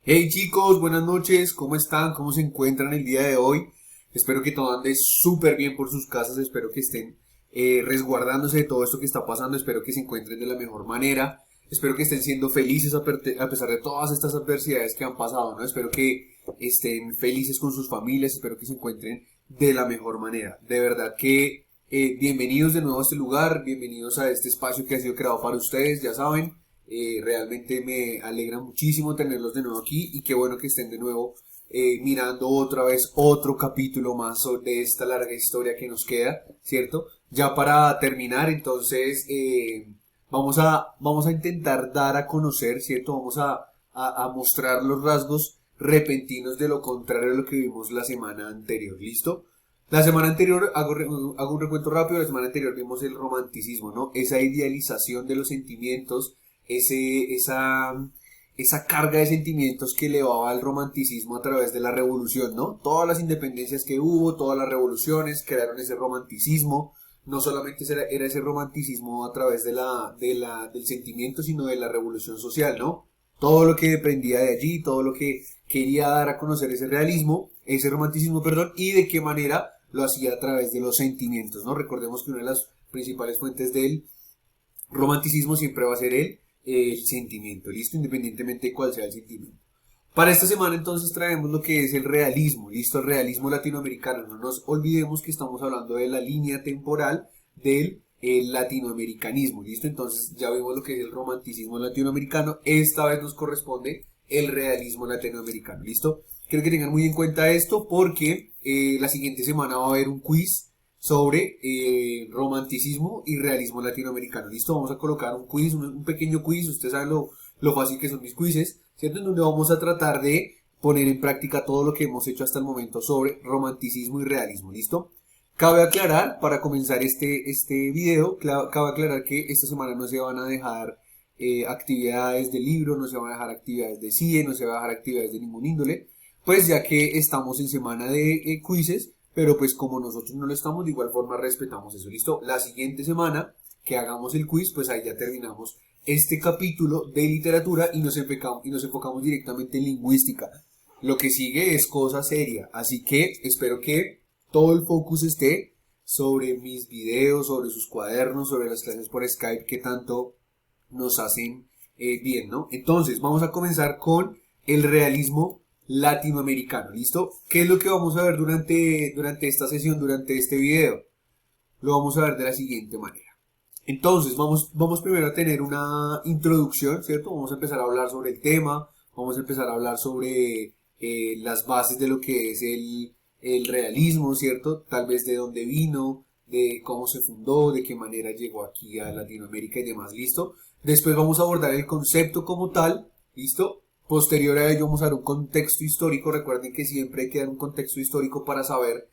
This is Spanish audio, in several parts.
Hey chicos, buenas noches, ¿cómo están? ¿Cómo se encuentran el día de hoy? Espero que todo ande súper bien por sus casas, espero que estén resguardándose de todo esto que está pasando, espero que se encuentren de la mejor manera, espero que estén siendo felices a pesar de todas estas adversidades que han pasado, ¿no? Espero que estén felices con sus familias, espero que se encuentren de la mejor manera. De verdad que bienvenidos de nuevo a este lugar, bienvenidos a este espacio que ha sido creado para ustedes, ya saben. Realmente me alegra muchísimo tenerlos de nuevo aquí y qué bueno que estén de nuevo mirando otra vez otro capítulo más de esta larga historia que nos queda, ¿cierto? Ya para terminar, entonces vamos a intentar dar a conocer, ¿cierto? Vamos a mostrar los rasgos repentinos de lo contrario de lo que vimos la semana anterior, ¿listo? La semana anterior, hago un recuento rápido, la semana anterior vimos el romanticismo, ¿no? Esa idealización de los sentimientos, ese, esa, esa carga de sentimientos que elevaba al romanticismo a través de la revolución, ¿no? Todas las independencias que hubo, todas las revoluciones crearon ese romanticismo. No solamente era ese romanticismo a través del sentimiento, sino de la revolución social, ¿no? Todo lo que dependía de allí, todo lo que quería dar a conocer ese realismo, ese romanticismo, perdón, y de qué manera lo hacía a través de los sentimientos, ¿no? Recordemos que una de las principales fuentes del romanticismo siempre va a ser el sentimiento, ¿listo? Independientemente de cuál sea el sentimiento. Para esta semana entonces traemos lo que es el realismo, ¿listo? El realismo latinoamericano. No nos olvidemos que estamos hablando de la línea temporal del latinoamericanismo, ¿listo? Entonces ya vimos lo que es el romanticismo latinoamericano. Esta vez nos corresponde el realismo latinoamericano, ¿listo? Quiero que tengan muy en cuenta esto porque la siguiente semana va a haber un quiz sobre romanticismo y realismo latinoamericano. Listo, vamos a colocar un quiz, un pequeño quiz, ustedes saben lo fácil que son mis quizzes, ¿cierto? En donde vamos a tratar de poner en práctica todo lo que hemos hecho hasta el momento sobre romanticismo y realismo. ¿Listo? Cabe aclarar, para comenzar este video, cabe aclarar que esta semana no se van a dejar actividades de libro, no se van a dejar actividades de CIE, no se van a dejar actividades de ningún índole, pues ya que estamos en semana de quizzes, pero pues como nosotros no lo estamos, de igual forma respetamos eso, ¿listo? La siguiente semana que hagamos el quiz, pues ahí ya terminamos este capítulo de literatura y nos enfocamos directamente en lingüística. Lo que sigue es cosa seria, así que espero que todo el focus esté sobre mis videos, sobre sus cuadernos, sobre las clases por Skype que tanto nos hacen bien, ¿no? Entonces, vamos a comenzar con el realismo latinoamericano, ¿listo? ¿Qué es lo que vamos a ver durante esta sesión, durante este video? Lo vamos a ver de la siguiente manera. Entonces, vamos primero a tener una introducción, ¿cierto? Vamos a empezar a hablar sobre el tema, vamos a empezar a hablar sobre las bases de lo que es el realismo, ¿cierto? Tal vez de dónde vino, de cómo se fundó, de qué manera llegó aquí a Latinoamérica y demás, ¿listo? Después vamos a abordar el concepto como tal, ¿listo? Posterior a ello vamos a dar un contexto histórico, recuerden que siempre hay que dar un contexto histórico para saber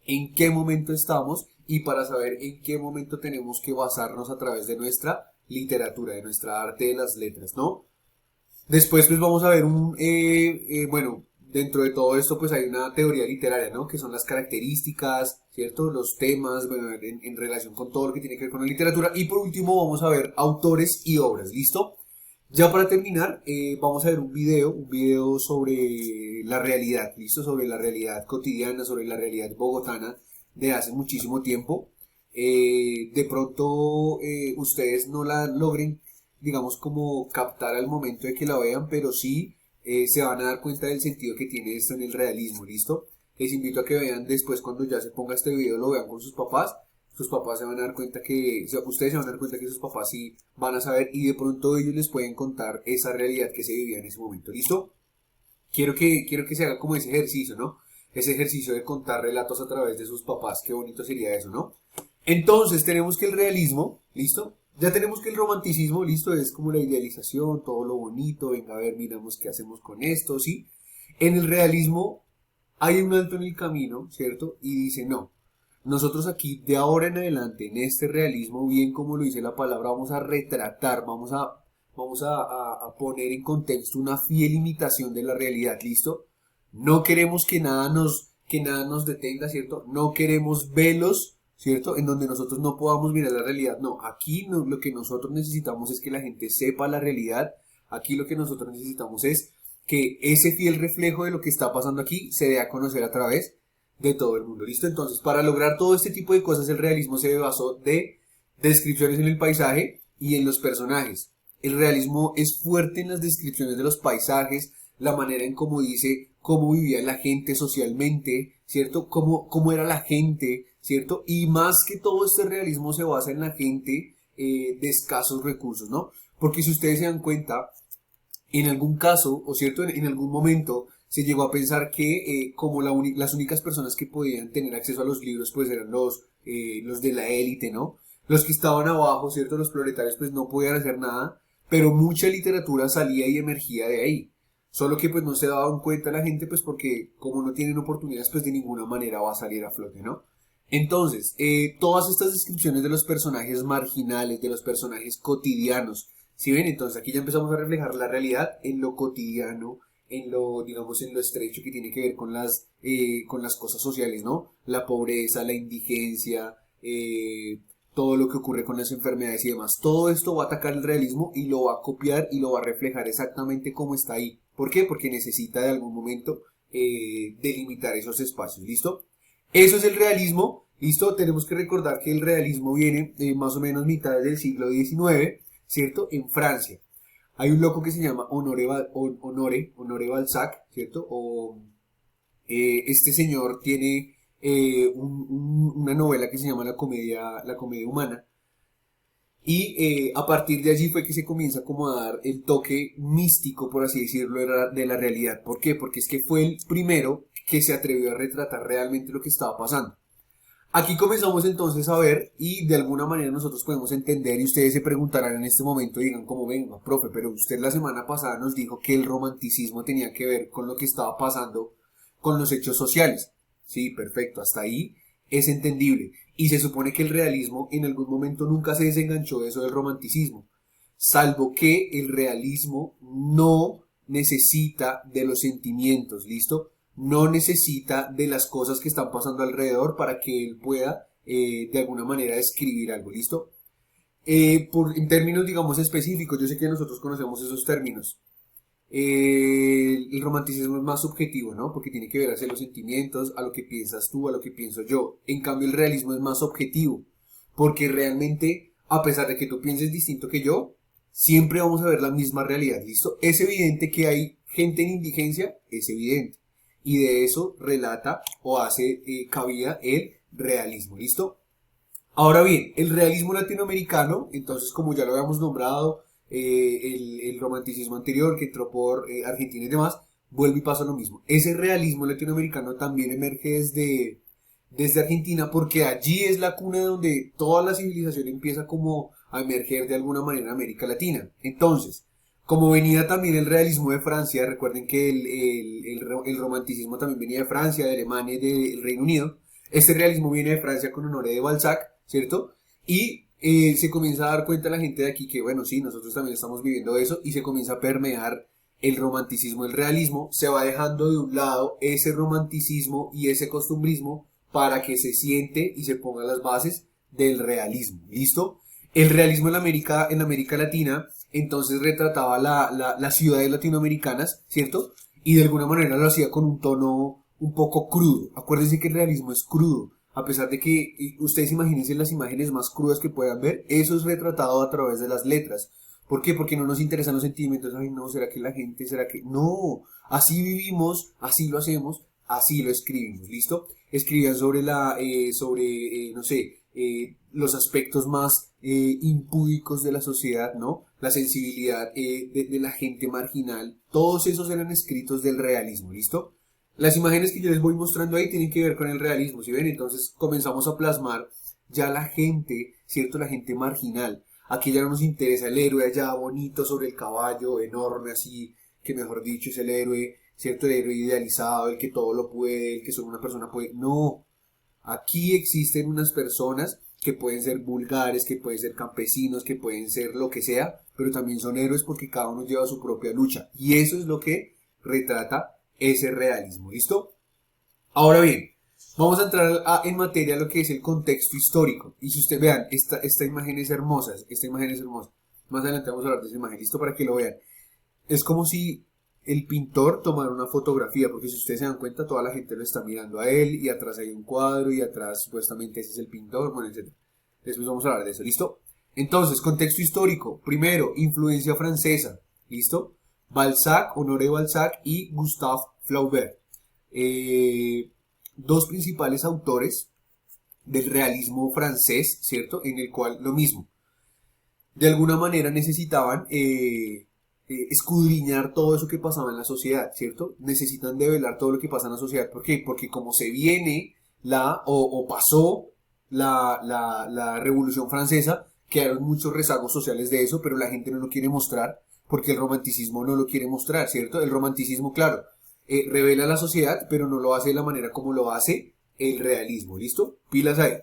en qué momento estamos y para saber en qué momento tenemos que basarnos a través de nuestra literatura, de nuestra arte de las letras, ¿no? Después pues vamos a ver bueno, dentro de todo esto pues hay una teoría literaria, ¿no? Que son las características, ¿cierto? Los temas, bueno, en relación con todo lo que tiene que ver con la literatura. Y por último vamos a ver autores y obras, ¿listo? Ya para terminar, vamos a ver un video sobre la realidad, ¿listo? Sobre la realidad cotidiana, sobre la realidad bogotana de hace muchísimo tiempo. De pronto ustedes no la logren, digamos, como captar al momento de que la vean, pero sí se van a dar cuenta del sentido que tiene esto en el realismo, ¿listo? Les invito a que vean después cuando ya se ponga este video, lo vean con sus papás se van a dar cuenta que, o sea, ustedes se van a dar cuenta que sus papás sí van a saber y de pronto ellos les pueden contar esa realidad que se vivía en ese momento, ¿listo? Quiero que se haga como ese ejercicio, ¿no? Ese ejercicio de contar relatos a través de sus papás, qué bonito sería eso, ¿no? Entonces tenemos que el realismo, ¿listo? Ya tenemos que el romanticismo, listo, es como la idealización, todo lo bonito, venga a ver, miramos qué hacemos con esto, ¿sí? En el realismo hay un alto en el camino, ¿cierto? Y dice, no, nosotros aquí de ahora en adelante, en este realismo, bien como lo dice la palabra, vamos a retratar, vamos a poner en contexto una fiel imitación de la realidad, ¿listo? No queremos que nada nos detenga, ¿cierto? No queremos velos, ¿cierto? En donde nosotros no podamos mirar la realidad. No, aquí lo que nosotros necesitamos es que la gente sepa la realidad. Aquí lo que nosotros necesitamos es que ese fiel reflejo de lo que está pasando aquí se dé a conocer a través de todo el mundo. ¿Listo? Entonces, para lograr todo este tipo de cosas, el realismo se basó de descripciones en el paisaje y en los personajes. El realismo es fuerte en las descripciones de los paisajes, la manera en cómo dice cómo vivía la gente socialmente, ¿cierto? Cómo era la gente, ¿cierto? Y más que todo este realismo se basa en la gente de escasos recursos, ¿no? Porque si ustedes se dan cuenta, en algún caso, o cierto, en algún momento se llegó a pensar que como las únicas personas que podían tener acceso a los libros pues eran los de la élite, ¿no? Los que estaban abajo, ¿cierto? Los proletarios pues no podían hacer nada, pero mucha literatura salía y emergía de ahí. Solo que pues no se daban cuenta la gente pues porque como no tienen oportunidades pues de ninguna manera va a salir a flote, ¿no? Entonces, todas estas descripciones de los personajes marginales, de los personajes cotidianos, ¿sí ven? Entonces aquí ya empezamos a reflejar la realidad en lo cotidiano, en lo, digamos, en lo estrecho que tiene que ver con las cosas sociales, ¿no? La pobreza, la indigencia, todo lo que ocurre con las enfermedades y demás. Todo esto va a atacar el realismo y lo va a copiar y lo va a reflejar exactamente como está ahí. ¿Por qué? Porque necesita de algún momento delimitar esos espacios, ¿listo? Eso es el realismo, ¿listo? Tenemos que recordar que el realismo viene más o menos mitad del siglo XIX, ¿cierto? En Francia. Hay un loco que se llama Honoré Balzac, ¿cierto? Este señor tiene una novela que se llama La comedia humana. Y a partir de allí fue que se comienza como a dar el toque místico, por así decirlo, de la realidad. ¿Por qué? Porque es que fue el primero que se atrevió a retratar realmente lo que estaba pasando. Aquí comenzamos entonces a ver y de alguna manera nosotros podemos entender y ustedes se preguntarán en este momento y digan como venga, profe, pero usted la semana pasada nos dijo que el romanticismo tenía que ver con lo que estaba pasando con los hechos sociales. Sí, perfecto, hasta ahí es entendible. Y se supone que el realismo en algún momento nunca se desenganchó de eso del romanticismo, salvo que el realismo no necesita de los sentimientos, ¿listo? No necesita de las cosas que están pasando alrededor para que él pueda de alguna manera escribir algo, ¿listo? En términos, digamos, específicos, yo sé que nosotros conocemos esos términos. El romanticismo es más subjetivo, ¿no? Porque tiene que ver hacia los sentimientos, a lo que piensas tú, a lo que pienso yo. En cambio, el realismo es más objetivo, porque realmente, a pesar de que tú pienses distinto que yo, siempre vamos a ver la misma realidad, ¿listo? Es evidente que hay gente en indigencia, es evidente. Y de eso relata o hace cabida el realismo, ¿listo? Ahora bien, el realismo latinoamericano, entonces como ya lo habíamos nombrado, el romanticismo anterior que entró por Argentina y demás, vuelve y pasa lo mismo. Ese realismo latinoamericano también emerge desde Argentina porque allí es la cuna donde toda la civilización empieza como a emerger de alguna manera en América Latina. Entonces, como venía también el realismo de Francia, recuerden que el romanticismo también venía de Francia, de Alemania y del Reino Unido. Este realismo viene de Francia con Honoré de Balzac, ¿cierto? Y se comienza a dar cuenta la gente de aquí que, bueno, sí, nosotros también estamos viviendo eso y se comienza a permear el romanticismo, el realismo, se va dejando de un lado ese romanticismo y ese costumbrismo para que se siente y se pongan las bases del realismo, ¿listo? El realismo en América Latina entonces retrataba las ciudades latinoamericanas, ¿cierto? Y de alguna manera lo hacía con un tono un poco crudo. Acuérdense que el realismo es crudo. A pesar de que ustedes imagínense las imágenes más crudas que puedan ver, eso es retratado a través de las letras. ¿Por qué? Porque no nos interesan los sentimientos. Ay, no, ¿será que la gente? ¿Será que...? No, así vivimos, así lo hacemos, así lo escribimos, ¿listo? Escribían no sé, los aspectos más impúdicos de la sociedad, ¿no? La sensibilidad de la gente marginal. Todos esos eran escritos del realismo, ¿listo? Las imágenes que yo les voy mostrando ahí tienen que ver con el realismo, ¿sí ven? Entonces comenzamos a plasmar ya la gente, ¿cierto? La gente marginal. Aquí ya no nos interesa el héroe allá bonito sobre el caballo, enorme así, que mejor dicho es el héroe, ¿cierto? El héroe idealizado, el que todo lo puede, el que solo una persona puede. No, aquí existen unas personas que pueden ser vulgares, que pueden ser campesinos, que pueden ser lo que sea, pero también son héroes porque cada uno lleva su propia lucha. Y eso es lo que retrata ese realismo, ¿listo? Ahora bien, vamos a entrar en materia a lo que es el contexto histórico. Y si ustedes vean, esta imagen es hermosa, esta imagen es hermosa. Más adelante vamos a hablar de esa imagen, ¿listo? Para que lo vean. Es como si el pintor tomar una fotografía, porque si ustedes se dan cuenta, toda la gente lo está mirando a él, y atrás hay un cuadro, y atrás supuestamente ese es el pintor, bueno, etc. Después vamos a hablar de eso, ¿listo? Entonces, contexto histórico. Primero, influencia francesa, ¿listo? Balzac, Honoré Balzac y Gustave Flaubert. Eh, Dos principales autores del realismo francés, ¿cierto? En el cual lo mismo, de alguna manera necesitaban escudriñar todo eso que pasaba en la sociedad, ¿cierto? Necesitan develar todo lo que pasa en la sociedad. ¿Por qué? Porque como se viene o pasó la Revolución Francesa, quedaron muchos rezagos sociales de eso, pero la gente no lo quiere mostrar porque el romanticismo no lo quiere mostrar, ¿cierto? El romanticismo, claro, revela la sociedad, pero no lo hace de la manera como lo hace el realismo, ¿listo? Pilas ahí.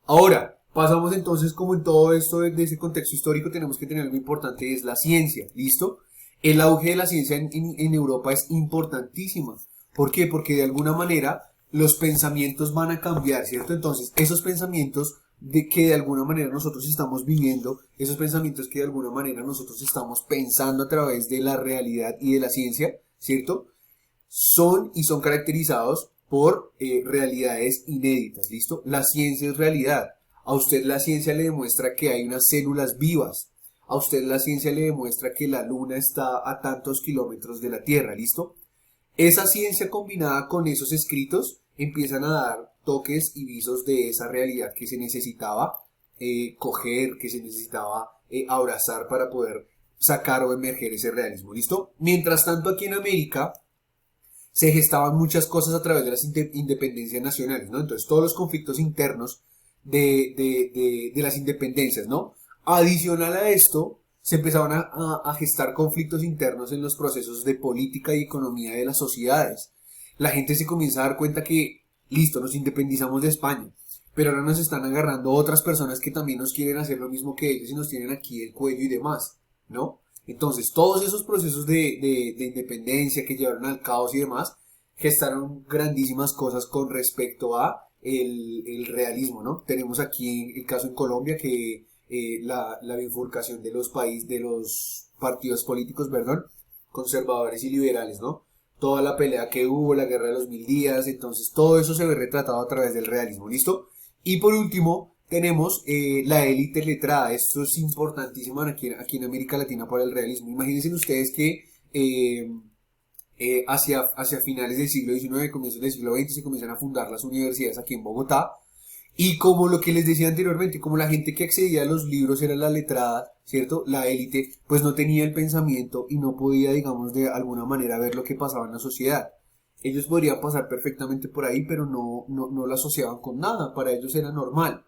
Ahora, pasamos entonces como en todo esto de ese contexto histórico tenemos que tener algo importante, es la ciencia, ¿listo? El auge de la ciencia en Europa es importantísima. ¿Por qué? Porque de alguna manera los pensamientos van a cambiar, ¿cierto? Entonces, esos pensamientos de que de alguna manera nosotros estamos viviendo, esos pensamientos que de alguna manera nosotros estamos pensando a través de la realidad y de la ciencia, ¿cierto? Son caracterizados por realidades inéditas, ¿listo? La ciencia es realidad. A usted la ciencia le demuestra que hay unas células vivas. A usted la ciencia le demuestra que la luna está a tantos kilómetros de la Tierra, ¿listo? Esa ciencia combinada con esos escritos empiezan a dar toques y visos de esa realidad que se necesitaba coger, que se necesitaba abrazar para poder sacar o emerger ese realismo, ¿listo? Mientras tanto aquí en América se gestaban muchas cosas a través de las independencias nacionales, ¿no? Entonces todos los conflictos internos de las independencias, ¿no? Adicional a esto, se empezaban a gestar conflictos internos en los procesos de política y economía de las sociedades. La gente se comienza a dar cuenta que, listo, nos independizamos de España, pero ahora nos están agarrando otras personas que también nos quieren hacer lo mismo que ellos y nos tienen aquí el cuello y demás, ¿no? Entonces, todos esos procesos de independencia que llevaron al caos y demás, gestaron grandísimas cosas con respecto a el realismo, ¿no? Tenemos aquí el caso en Colombia que la bifurcación de los países, de los partidos políticos, perdón, conservadores y liberales, ¿no? Toda la pelea que hubo, la guerra de los 1000 días, entonces todo eso se ve retratado a través del realismo, ¿listo? Y por último, tenemos la élite letrada. Esto es importantísimo aquí en América Latina para el realismo. Imagínense ustedes que hacia finales del siglo XIX, comienzos del siglo XX, se comienzan a fundar las universidades aquí en Bogotá. Y como lo que les decía anteriormente, como la gente que accedía a los libros era la letrada, ¿cierto? La élite, pues no tenía el pensamiento y no podía, digamos, de alguna manera ver lo que pasaba en la sociedad. Ellos podrían pasar perfectamente por ahí, pero no lo asociaban con nada, para ellos era normal.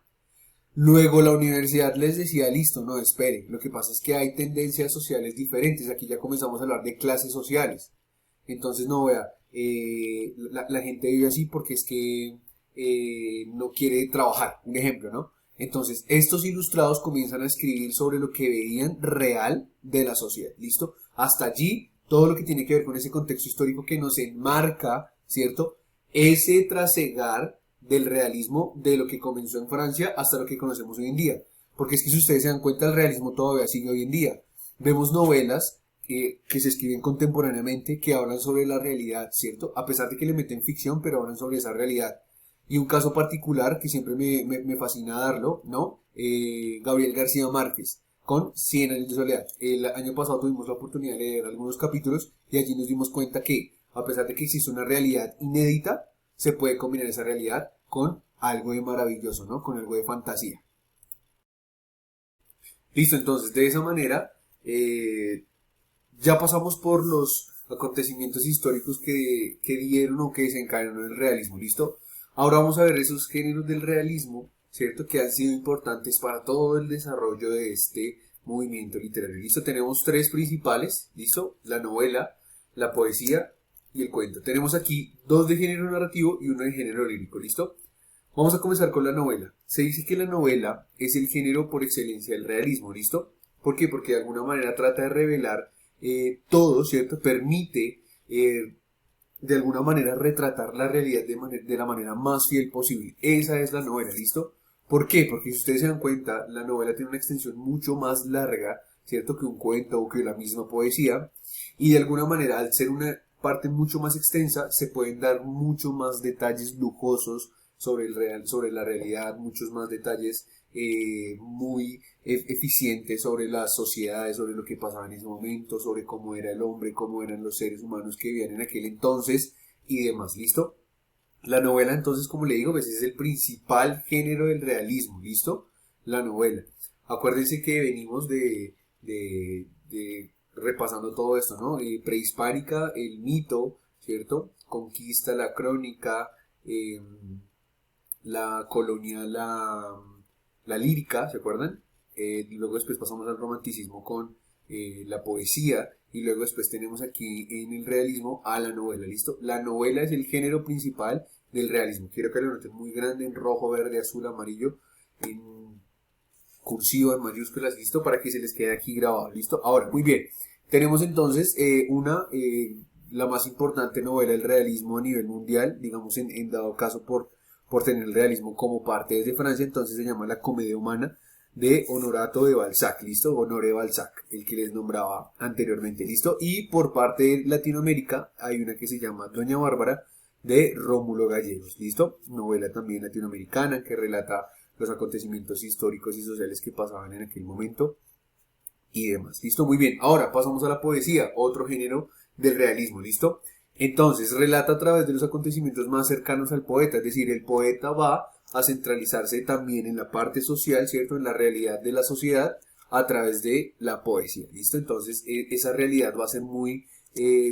Luego la universidad les decía, listo, no, espere, lo que pasa es que hay tendencias sociales diferentes, aquí ya comenzamos a hablar de clases sociales. Entonces, no, vea, la gente vive así porque es que no quiere trabajar, un ejemplo, ¿no? Entonces, estos ilustrados comienzan a escribir sobre lo que veían real de la sociedad, ¿listo? Hasta allí, todo lo que tiene que ver con ese contexto histórico que nos enmarca, ¿cierto? Ese trasegar del realismo de lo que comenzó en Francia hasta lo que conocemos hoy en día. Porque es que si ustedes se dan cuenta, el realismo todavía sigue hoy en día. Vemos novelas que se escriben contemporáneamente que hablan sobre la realidad, ¿cierto? A pesar de que le meten ficción, pero hablan sobre esa realidad. Y un caso particular que siempre me fascina darlo, ¿no? Gabriel García Márquez, con 100 años de soledad. El año pasado tuvimos la oportunidad de leer algunos capítulos y allí nos dimos cuenta que, a pesar de que existe una realidad inédita, se puede combinar esa realidad con algo de maravilloso, ¿no? Con algo de fantasía. Listo, entonces, de esa manera, ya pasamos por los acontecimientos históricos que dieron o que desencadenaron el realismo, ¿listo? Ahora vamos a ver esos géneros del realismo, ¿cierto? Que han sido importantes para todo el desarrollo de este movimiento literario, ¿listo? Tenemos tres principales, ¿listo? La novela, la poesía y el cuento. Tenemos aquí dos de género narrativo y uno de género lírico, ¿listo? Vamos a comenzar con la novela. Se dice que la novela es el género por excelencia del realismo, ¿listo? ¿Por qué? Porque de alguna manera trata de revelar todo, ¿cierto? Permite de alguna manera retratar la realidad de la manera más fiel posible. Esa es la novela, ¿listo? ¿Por qué? Porque si ustedes se dan cuenta, la novela tiene una extensión mucho más larga ¿cierto? Que un cuento o que la misma poesía. Y de alguna manera, al ser una parte mucho más extensa, se pueden dar mucho más detalles lujosos sobre sobre la realidad, muchos más detalles muy eficientes sobre las sociedades, sobre lo que pasaba en ese momento, sobre cómo era el hombre, cómo eran los seres humanos que vivían en aquel entonces y demás. ¿Listo? La novela, entonces, como le digo, pues es el principal género del realismo. ¿Listo? La novela. Acuérdense que venimos de repasando todo esto, ¿no? Prehispánica, el mito, ¿cierto? Conquista, la crónica, eh, la colonial, la lírica, ¿se acuerdan? Luego después pasamos al romanticismo con la poesía y luego después tenemos aquí en el realismo a la novela, ¿listo? La novela es el género principal del realismo. Quiero que lo noten muy grande en rojo, verde, azul, amarillo, en cursiva, en mayúsculas, ¿listo? Para que se les quede aquí grabado, ¿listo? Ahora, muy bien. Tenemos entonces la más importante novela del realismo a nivel mundial, digamos en dado caso por tener el realismo como parte desde Francia, entonces se llama La Comedia Humana de Honorato de Balzac, ¿listo? Honoré Balzac, el que les nombraba anteriormente, ¿listo? Y por parte de Latinoamérica hay una que se llama Doña Bárbara de Rómulo Gallegos, ¿listo? Novela también latinoamericana que relata los acontecimientos históricos y sociales que pasaban en aquel momento y demás. ¿Listo? Muy bien. Ahora pasamos a la poesía, otro género del realismo. ¿Listo? Entonces relata a través de los acontecimientos más cercanos al poeta, es decir, el poeta va a centralizarse también en la parte social, ¿cierto? En la realidad de la sociedad a través de la poesía. ¿Listo? Entonces esa realidad va a ser muy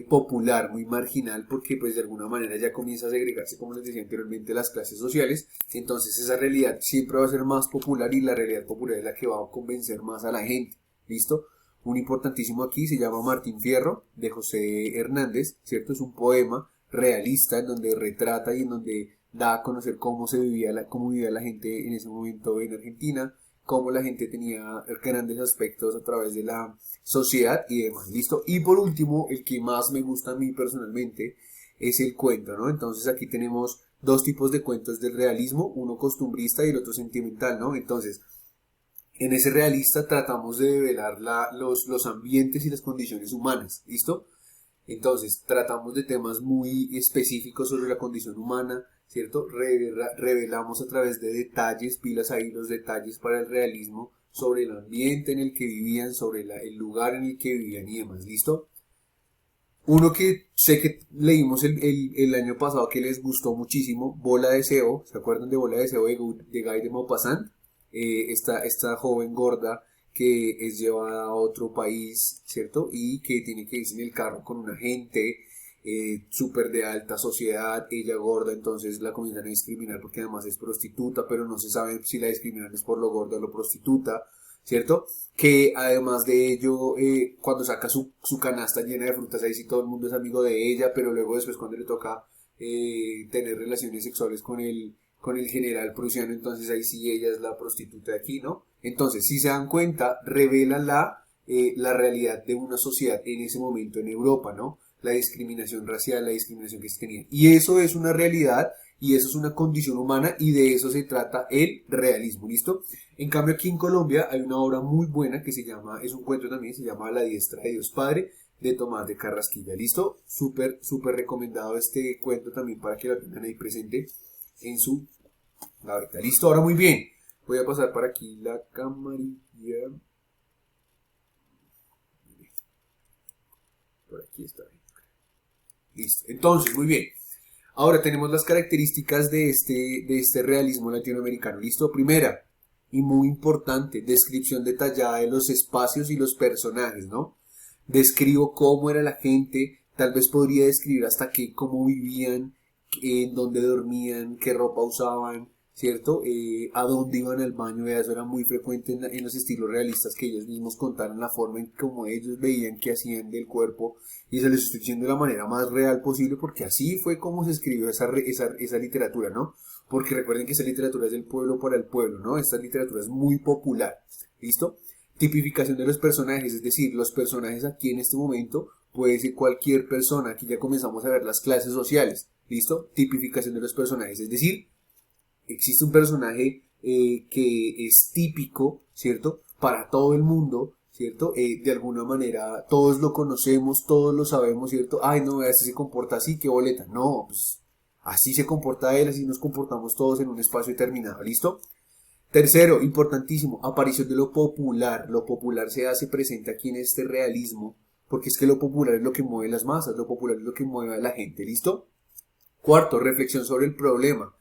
popular, muy marginal, porque pues de alguna manera ya comienza a segregarse, como les decía anteriormente, las clases sociales. Entonces esa realidad siempre va a ser más popular y la realidad popular es la que va a convencer más a la gente. ¿Listo? Un importantísimo aquí se llama Martín Fierro, de José Hernández, ¿cierto? Es un poema realista en donde retrata y en donde da a conocer cómo cómo vivía la gente en ese momento en Argentina, cómo la gente tenía grandes aspectos a través de la sociedad y demás, ¿listo? Y por último, el que más me gusta a mí personalmente es el cuento, ¿no? Entonces aquí tenemos dos tipos de cuentos del realismo, uno costumbrista y el otro sentimental, ¿no? Entonces, en ese realista tratamos de develar los ambientes y las condiciones humanas, ¿listo? Entonces, tratamos de temas muy específicos sobre la condición humana, ¿cierto? Revelamos a través de detalles, pilas ahí los detalles para el realismo, sobre el ambiente en el que vivían, sobre el lugar en el que vivían y demás, ¿listo? Uno que sé que leímos el año pasado que les gustó muchísimo, Bola de Deseo, ¿se acuerdan de Bola de Deseo de Guy de Maupassant? Esta joven gorda que es llevada a otro país, ¿cierto? Y que tiene que irse en el carro con un agente súper de alta sociedad, ella gorda, entonces la comienzan a discriminar porque además es prostituta, pero no se sabe si la discriminan es por lo gorda o lo prostituta, ¿cierto? Que además de ello, cuando saca su canasta llena de frutas, ahí sí todo el mundo es amigo de ella, pero luego después cuando le toca tener relaciones sexuales con el general prusiano, entonces ahí sí ella es la prostituta de aquí, ¿no? Entonces, si se dan cuenta, revela la realidad de una sociedad en ese momento en Europa, ¿no? La discriminación racial, la discriminación que se tenía. Y eso es una realidad y eso es una condición humana y de eso se trata el realismo, ¿listo? En cambio aquí en Colombia hay una obra muy buena que se llama, es un cuento también, se llama La diestra de Dios Padre, de Tomás de Carrasquilla, ¿listo? Súper, súper recomendado este cuento también para que lo tengan ahí presente en su gaveta. Listo, ahora muy bien. Voy a pasar para aquí la camarilla. Por aquí está bien. Listo. Entonces, muy bien. Ahora tenemos las características de este realismo latinoamericano. Listo. Primera, y muy importante, descripción detallada de los espacios y los personajes, ¿no? Describo cómo era la gente, tal vez podría describir hasta qué, cómo vivían, en dónde dormían, qué ropa usaban, ¿cierto? A dónde iban al baño, eso era muy frecuente en los estilos realistas que ellos mismos contaran la forma en cómo ellos veían que hacían del cuerpo y se les estoy diciendo de la manera más real posible porque así fue como se escribió esa literatura, ¿no? Porque recuerden que esa literatura es del pueblo para el pueblo, ¿no? Esta literatura es muy popular, ¿listo? Tipificación de los personajes, es decir, los personajes aquí en este momento puede ser cualquier persona, aquí ya comenzamos a ver las clases sociales, ¿listo? Tipificación de los personajes, es decir, existe un personaje que es típico, ¿cierto? Para todo el mundo, ¿cierto? De alguna manera todos lo conocemos, todos lo sabemos, ¿cierto? Ay, no, este se comporta así, qué boleta. No, pues así se comporta él, así nos comportamos todos en un espacio determinado, ¿listo? Tercero, importantísimo, aparición de lo popular. Lo popular se hace presente aquí en este realismo, porque es que lo popular es lo que mueve las masas, lo popular es lo que mueve a la gente, ¿listo? Cuarto, reflexión sobre el problema.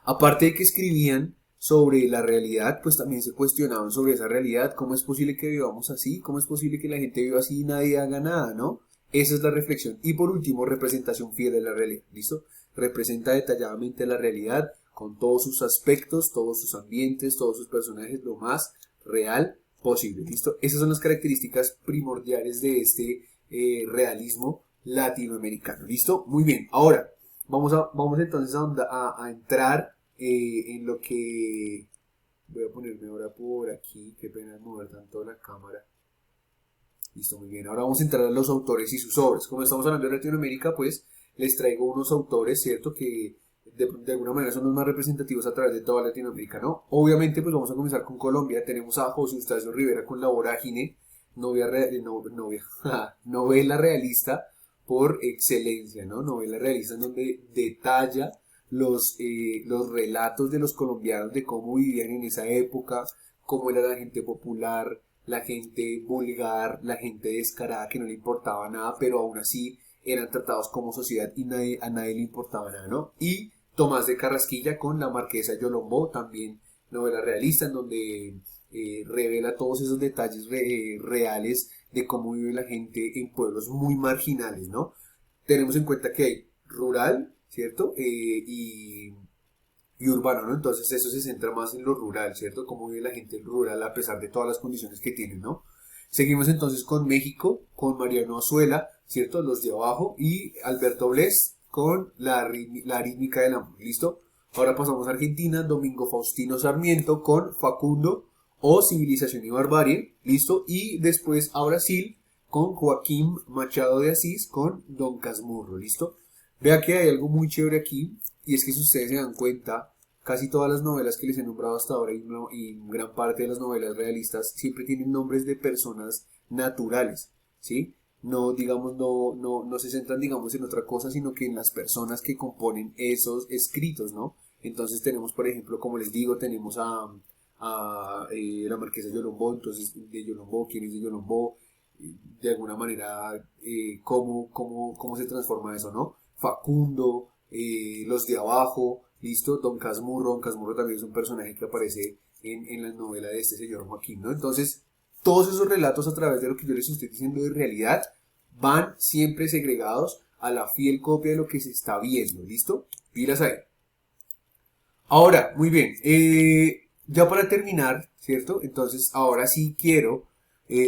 Aparte de que escribían sobre la realidad, pues también se cuestionaban sobre esa realidad. ¿Cómo es posible que vivamos así? ¿Cómo es posible que la gente viva así y nadie haga nada, no? Esa es la reflexión. Y por último, representación fiel de la realidad, ¿listo? Representa detalladamente la realidad con todos sus aspectos, todos sus ambientes, todos sus personajes, lo más real posible, ¿listo? Esas son las características primordiales de este realismo latinoamericano, ¿listo? Muy bien, ahora vamos entonces a entrar en lo que... Voy a ponerme ahora por aquí, qué pena mover tanto la cámara. Listo, muy bien. Ahora vamos a entrar a los autores y sus obras. Como estamos hablando de Latinoamérica, pues les traigo unos autores, ¿cierto? Que de alguna manera son los más representativos a través de toda Latinoamérica, ¿no? Obviamente, pues vamos a comenzar con Colombia. Tenemos a José Eustacio Rivera con La Vorágine, novela realista por excelencia, ¿no? Novela realista en donde detalla los relatos de los colombianos de cómo vivían en esa época, cómo era la gente popular, la gente vulgar, la gente descarada que no le importaba nada, pero aún así eran tratados como sociedad y a nadie le importaba nada, ¿no? Y Tomás de Carrasquilla con La Marquesa de Yolombó, también novela realista en donde revela todos esos detalles reales de cómo vive la gente en pueblos muy marginales, ¿no? Tenemos en cuenta que hay rural, ¿cierto? Y urbano, ¿no? Entonces eso se centra más en lo rural, ¿cierto? Cómo vive la gente rural a pesar de todas las condiciones que tienen, ¿no? Seguimos entonces con México, con Mariano Azuela, ¿cierto? Los de abajo, y Alberto Blés con la rítmica del amor, ¿listo? Ahora pasamos a Argentina, Domingo Faustino Sarmiento con Facundo o Civilización y Barbarie, ¿listo? Y después a Brasil con Joaquín Machado de Asís con Don Casmurro, ¿listo? Vea que hay algo muy chévere aquí, y es que si ustedes se dan cuenta, casi todas las novelas que les he nombrado hasta ahora y gran parte de las novelas realistas siempre tienen nombres de personas naturales, ¿sí? No, digamos, no se centran, digamos, en otra cosa, sino que en las personas que componen esos escritos, ¿no? Entonces tenemos, por ejemplo, como les digo, tenemos a la Marquesa de Yolombó, entonces de Yolombó, quién es de Yolombó, de alguna manera, cómo se transforma eso, ¿no? Facundo, los de abajo, listo, Don Casmurro también es un personaje que aparece en la novela de este señor Joaquín, ¿no? Entonces, todos esos relatos a través de lo que yo les estoy diciendo de realidad van siempre segregados a la fiel copia de lo que se está viendo, ¿listo? Pilas ahí. Ahora, muy bien, ya para terminar, ¿cierto? Entonces, ahora sí quiero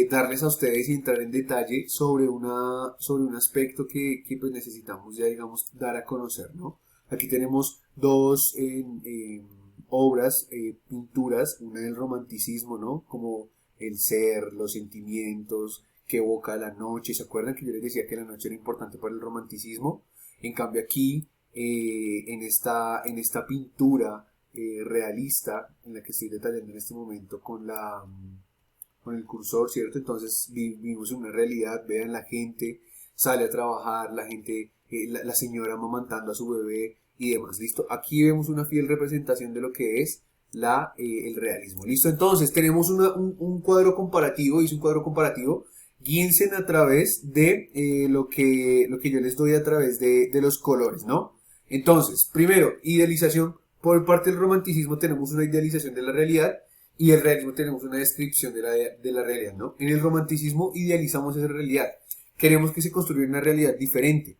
darles a ustedes y entrar en detalle sobre un aspecto que pues necesitamos ya, digamos, dar a conocer, ¿no? Aquí tenemos dos obras, pinturas, una del romanticismo, ¿no? Como el ser, los sentimientos que evoca la noche. ¿Se acuerdan que yo les decía que la noche era importante para el romanticismo? En cambio aquí, en esta pintura realista, en la que estoy detallando en este momento con el cursor, ¿cierto? Entonces vivimos en una realidad, vean, la gente sale a trabajar, la gente, la señora amamantando a su bebé y demás, ¿listo? Aquí vemos una fiel representación de lo que es el realismo, ¿listo? Entonces tenemos un cuadro comparativo, hice un cuadro comparativo, guíense a través de lo que yo les doy a través de los colores, ¿no? Entonces, primero, idealización. Por parte del romanticismo tenemos una idealización de la realidad, y el realismo tenemos una descripción de la realidad, ¿no? En el romanticismo idealizamos esa realidad. Queremos que se construya una realidad diferente.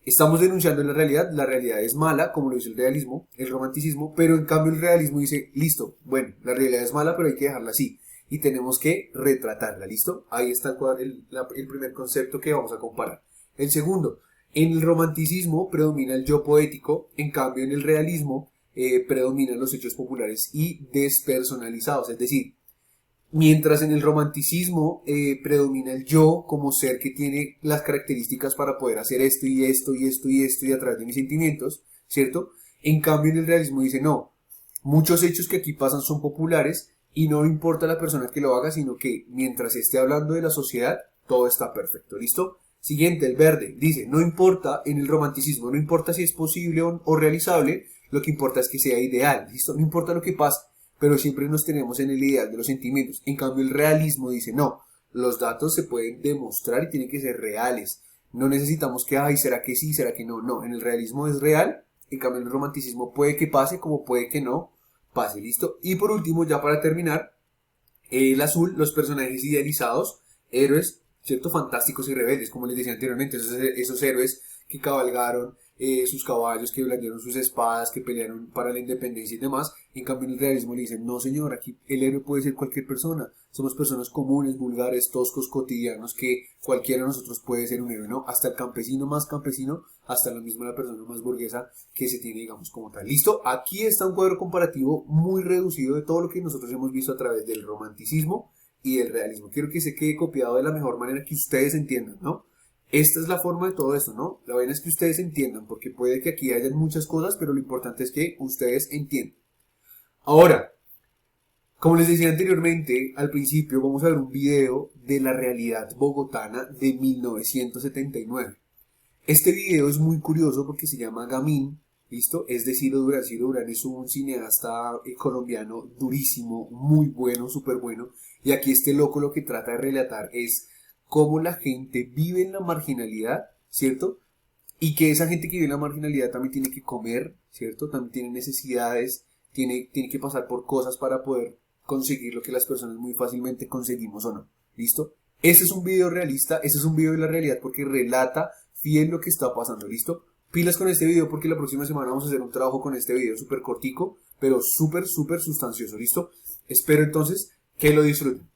Estamos denunciando la realidad es mala, como lo dice el realismo, el romanticismo, pero en cambio el realismo dice, listo, bueno, la realidad es mala, pero hay que dejarla así. Y tenemos que retratarla, ¿listo? Ahí está el primer concepto que vamos a comparar. El segundo, en el romanticismo predomina el yo poético, en cambio en el realismo predominan los hechos populares y despersonalizados, es decir, mientras en el romanticismo predomina el yo como ser que tiene las características para poder hacer esto y esto y esto y esto y a través de mis sentimientos, ¿cierto? En cambio en el realismo dice no, muchos hechos que aquí pasan son populares y no importa la persona que lo haga, sino que mientras esté hablando de la sociedad, todo está perfecto, ¿listo? Siguiente, el verde, dice, no importa en el romanticismo, no importa si es posible o realizable, lo que importa es que sea ideal, ¿listo? No importa lo que pase, pero siempre nos tenemos en el ideal de los sentimientos. En cambio, el realismo dice, no, los datos se pueden demostrar y tienen que ser reales. No necesitamos que, ay, ¿será que sí? ¿Será que no? No, en el realismo es real, en cambio en el romanticismo puede que pase como puede que no pase, ¿listo? Y por último, ya para terminar, el azul, los personajes idealizados, héroes, ¿cierto? Fantásticos y rebeldes, como les decía anteriormente, esos héroes que cabalgaron sus caballos, que blandearon sus espadas, que pelearon para la independencia y demás. En cambio, en el realismo le dicen, no señor, aquí el héroe puede ser cualquier persona. Somos personas comunes, vulgares, toscos, cotidianos, que cualquiera de nosotros puede ser un héroe, ¿no? Hasta el campesino más campesino, hasta la misma la persona más burguesa que se tiene, digamos, como tal. ¿Listo? Aquí está un cuadro comparativo muy reducido de todo lo que nosotros hemos visto a través del romanticismo y del realismo. Quiero que se quede copiado de la mejor manera que ustedes entiendan, ¿no? Esta es la forma de todo esto, ¿no? La vaina es que ustedes entiendan, porque puede que aquí hayan muchas cosas, pero lo importante es que ustedes entiendan. Ahora, como les decía anteriormente, al principio vamos a ver un video de la realidad bogotana de 1979. Este video es muy curioso porque se llama Gamín, ¿listo? Es de Ciro Durán. Ciro Durán es un cineasta colombiano durísimo, muy bueno, súper bueno. Y aquí este loco lo que trata de relatar es cómo la gente vive en la marginalidad, ¿cierto? Y que esa gente que vive en la marginalidad también tiene que comer, ¿cierto? También tiene necesidades, tiene que pasar por cosas para poder conseguir lo que las personas muy fácilmente conseguimos o no. ¿Listo? Este es un video realista, este es un video de la realidad porque relata fiel lo que está pasando. ¿Listo? Pilas con este video porque la próxima semana vamos a hacer un trabajo con este video súper cortico, pero súper, súper sustancioso. ¿Listo? Espero entonces que lo disfruten.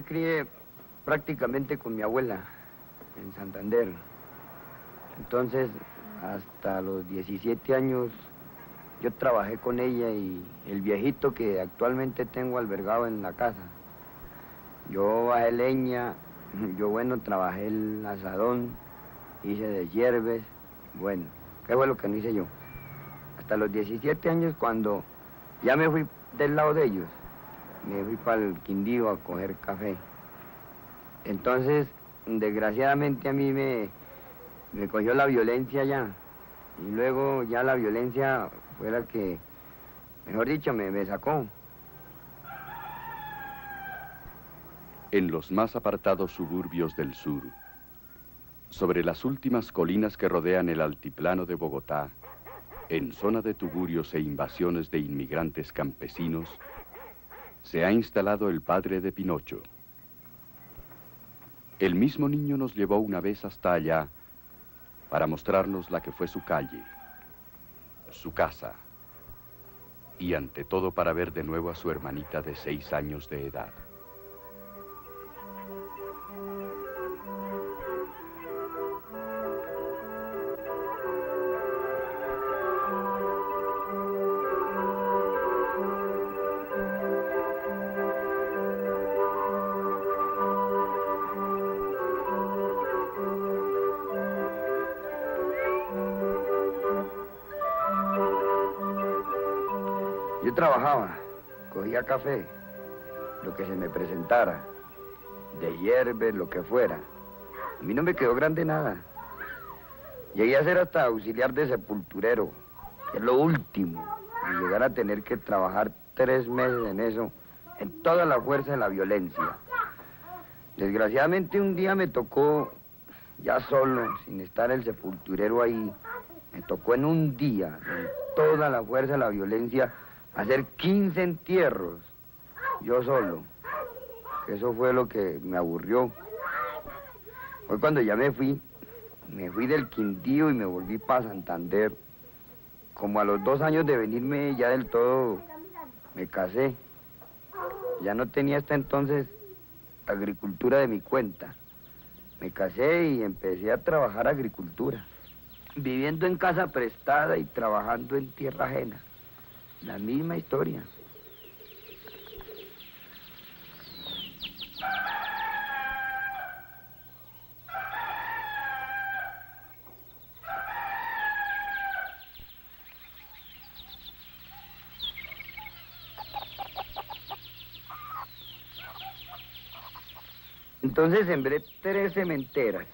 me crié prácticamente con mi abuela en Santander. Entonces, hasta los 17 años, yo trabajé con ella y el viejito que actualmente tengo albergado en la casa. Yo bajé leña, yo trabajé el asadón, hice deshierves, bueno, ¿qué fue lo que no hice yo? Hasta los 17 años, cuando ya me fui del lado de ellos, me fui para el Quindío a coger café. Entonces, desgraciadamente a mí me cogió la violencia ya. Y luego ya la violencia fue la que, mejor dicho, me sacó. En los más apartados suburbios del sur, sobre las últimas colinas que rodean el altiplano de Bogotá, en zona de tugurios e invasiones de inmigrantes campesinos, se ha instalado el padre de Pinocho. El mismo niño nos llevó una vez hasta allá para mostrarnos la que fue su calle, su casa, y ante todo para ver de nuevo a su hermanita de 6 años de edad. Yo trabajaba, cogía café, lo que se me presentara, de hierbas, lo que fuera. A mí no me quedó grande nada. Llegué a ser hasta auxiliar de sepulturero, que es lo último, y llegar a tener que trabajar 3 meses en eso, en toda la fuerza de la violencia. Desgraciadamente un día me tocó, ya solo, sin estar el sepulturero ahí, me tocó en un día, en toda la fuerza de la violencia, hacer 15 entierros, yo solo. Eso fue lo que me aburrió. Fue cuando ya me fui del Quindío y me volví para Santander. Como a los 2 años de venirme ya del todo, me casé. Ya no tenía hasta entonces agricultura de mi cuenta. Me casé y empecé a trabajar agricultura, viviendo en casa prestada y trabajando en tierra ajena. La misma historia. Entonces sembré 3 cementeras,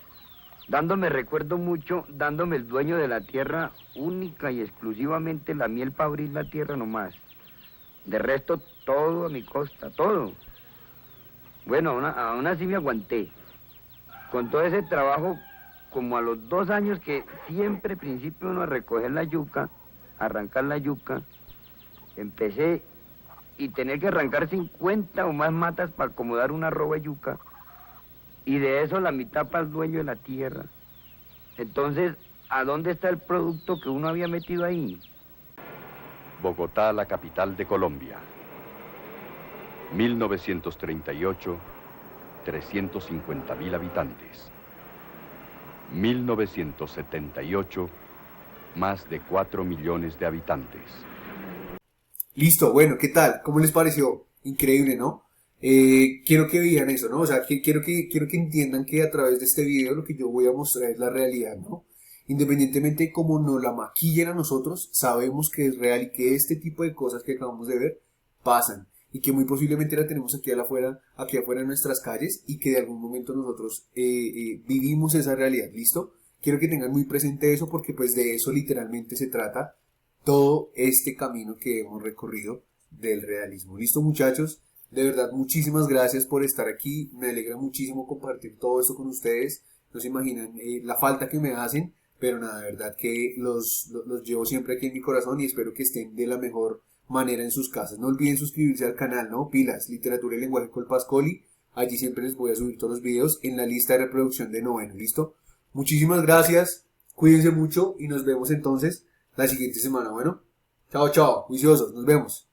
recuerdo mucho, dándome el dueño de la tierra única y exclusivamente la miel para abrir la tierra nomás. De resto, todo a mi costa, todo. Bueno, aún así me aguanté. Con todo ese trabajo, como a los 2 años que siempre principio uno a recoger la yuca, arrancar la yuca, empecé y tener que arrancar 50 o más matas para acomodar una roba de yuca. Y de eso la mitad para el dueño de la tierra. Entonces, ¿a dónde está el producto que uno había metido ahí? Bogotá, la capital de Colombia. 1938, 350.000 habitantes. 1978, más de 4 millones de habitantes. Listo, bueno, ¿qué tal? ¿Cómo les pareció? Increíble, ¿no? Quiero que vean eso, ¿no? O sea, quiero que entiendan que a través de este video lo que yo voy a mostrar es la realidad, ¿no? Independientemente de cómo nos la maquillen a nosotros, sabemos que es real y que este tipo de cosas que acabamos de ver pasan y que muy posiblemente la tenemos aquí afuera en nuestras calles y que de algún momento nosotros vivimos esa realidad, ¿listo? Quiero que tengan muy presente eso porque pues de eso literalmente se trata todo este camino que hemos recorrido del realismo. ¿Listo, muchachos? De verdad, muchísimas gracias por estar aquí. Me alegra muchísimo compartir todo esto con ustedes. No se imaginan la falta que me hacen, pero nada, de verdad que los llevo siempre aquí en mi corazón y espero que estén de la mejor manera en sus casas. No olviden suscribirse al canal, ¿no? Pilas, Literatura y Lenguaje con Pascoli. Allí siempre les voy a subir todos los videos en la lista de reproducción de noveno. ¿Listo? Muchísimas gracias. Cuídense mucho y nos vemos entonces la siguiente semana. Bueno, chao, chao. Juiciosos. Nos vemos.